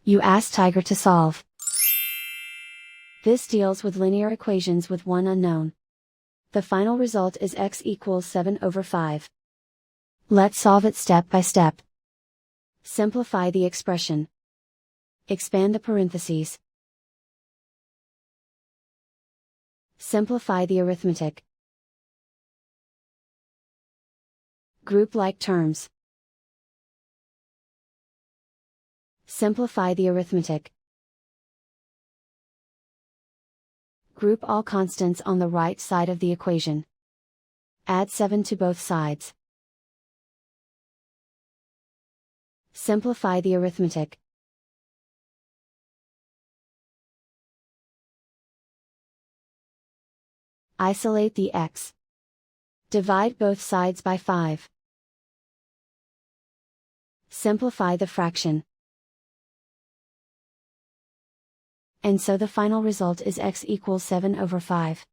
You ask Tiger to solve. This deals with linear equations with one unknown. The final result is x equals 7/5. Let's solve it step by step. Simplify the expression. Expand the parentheses. Simplify the arithmetic. Group like terms. Simplify the arithmetic. Group all constants on the right side of the equation. Add 7 to both sides. Simplify the arithmetic. Isolate the x. Divide both sides by 5. Simplify the fraction. And so the final result is x equals 7/5.